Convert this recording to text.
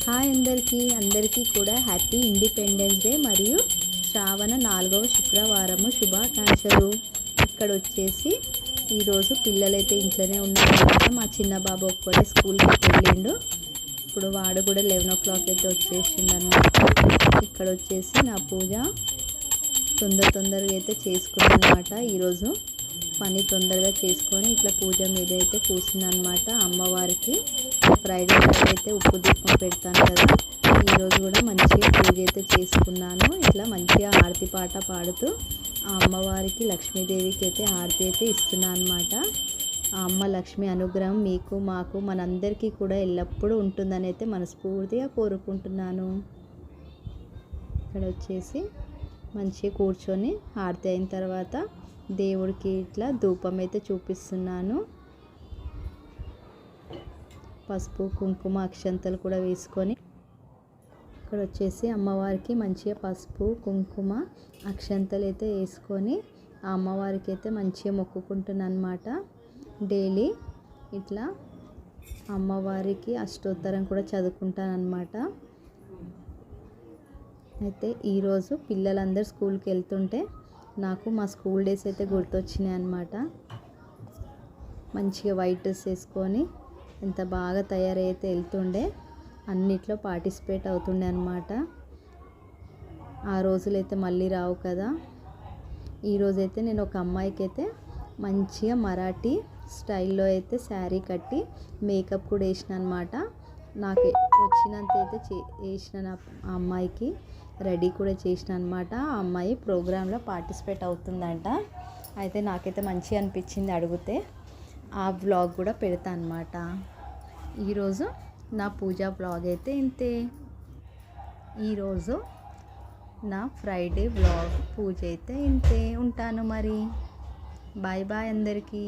Hi అందరికీ కూడా happy independence day మరియు శ్రావణ 4వ శుక్రవారము శుభాకాంక్షలు. ఇక్కడ వచ్చేసి ఈరోజు పిల్లలైతే ఇంట్లోనే ఉన్నారు. మా చిన్న బాబు ఒక్కడే స్కూల్కి వెళ్ళిండు. ఇప్పుడు వాడు కూడా 11 o'clock అయితే వచ్చేసిండు అన్నమాట. ఇక్కడ వచ్చేసి నా పూజ తొందరగా అయితే చేసుకున్నాను అనమాట. ఈరోజు పని తొందరగా చేసుకొని ఇట్లా పూజ మీద అయితే కూర్చున్నాను అనమాట. అమ్మవారికి ఫ్రైడే అయితే ఉప్పు దీపం పెడతాను కదా, ఈరోజు కూడా మంచిగా పూజ అయితే చేసుకున్నాను. ఇట్లా మంచిగా హారతి పాట పాడుతూ ఆ అమ్మవారికి లక్ష్మీదేవికి అయితే హారతి అయితే ఇస్తున్నాను అనమాట. ఆ అమ్మ లక్ష్మి అనుగ్రహం మీకు మాకు మనందరికీ కూడా ఎల్లప్పుడూ ఉంటుందని అయితే మనస్ఫూర్తిగా కోరుకుంటున్నాను. ఇక్కడ వచ్చేసి మంచిగా కూర్చొని హారతి అయిన తర్వాత దేవుడికి ఇట్లా ధూపం అయితే చూపిస్తున్నాను. పసుపు కుంకుమ అక్షంతలు కూడా వేసుకొని ఇక్కడ వచ్చేసి అమ్మవారికి మంచిగా పసుపు కుంకుమ అక్షంతలు అయితే వేసుకొని ఆ అమ్మవారికి అయితే మంచిగా మొక్కుకుంటున్నాను అనమాట. డైలీ ఇట్లా అమ్మవారికి అష్టోత్తరం కూడా చదువుకుంటాను అనమాట. అయితే ఈరోజు పిల్లలందరూ స్కూల్కి వెళ్తుంటే నాకు మా స్కూల్ డేస్ అయితే గుర్తొచ్చినాయి అన్నమాట. మంచిగా వైట్ డ్రెస్ వేసుకొని ఎంత బాగా తయారైతే వెళ్తుండే, అన్నిట్లో పార్టిసిపేట్ అవుతుండే అన్నమాట. ఆ రోజులైతే మళ్ళీ రావు కదా. ఈరోజైతే నేను ఒక అమ్మాయికి అయితే మంచిగా మరాఠీ స్టైల్లో అయితే శారీ కట్టి మేకప్ కూడా వేసిన అనమాట. నాకు వచ్చినంత అయితే వేసిన ఆ అమ్మాయికి రెడీ కూడా చేసిన అనమాట. ఆ అమ్మాయి ప్రోగ్రాంలో పార్టిసిపేట్ అవుతుందంట. అయితే నాకైతే మంచిగా అనిపించింది అడిగితే. ఆ వ్లాగ్ కూడా పెడతా అనమాట. ఈరోజు నా పూజా వ్లాగ్ అయితే ఇంతే. ఈరోజు నా ఫ్రైడే వ్లాగ్ పూజ అయితే ఇంతే. ఉంటాను మరి. బాయ్ అందరికీ.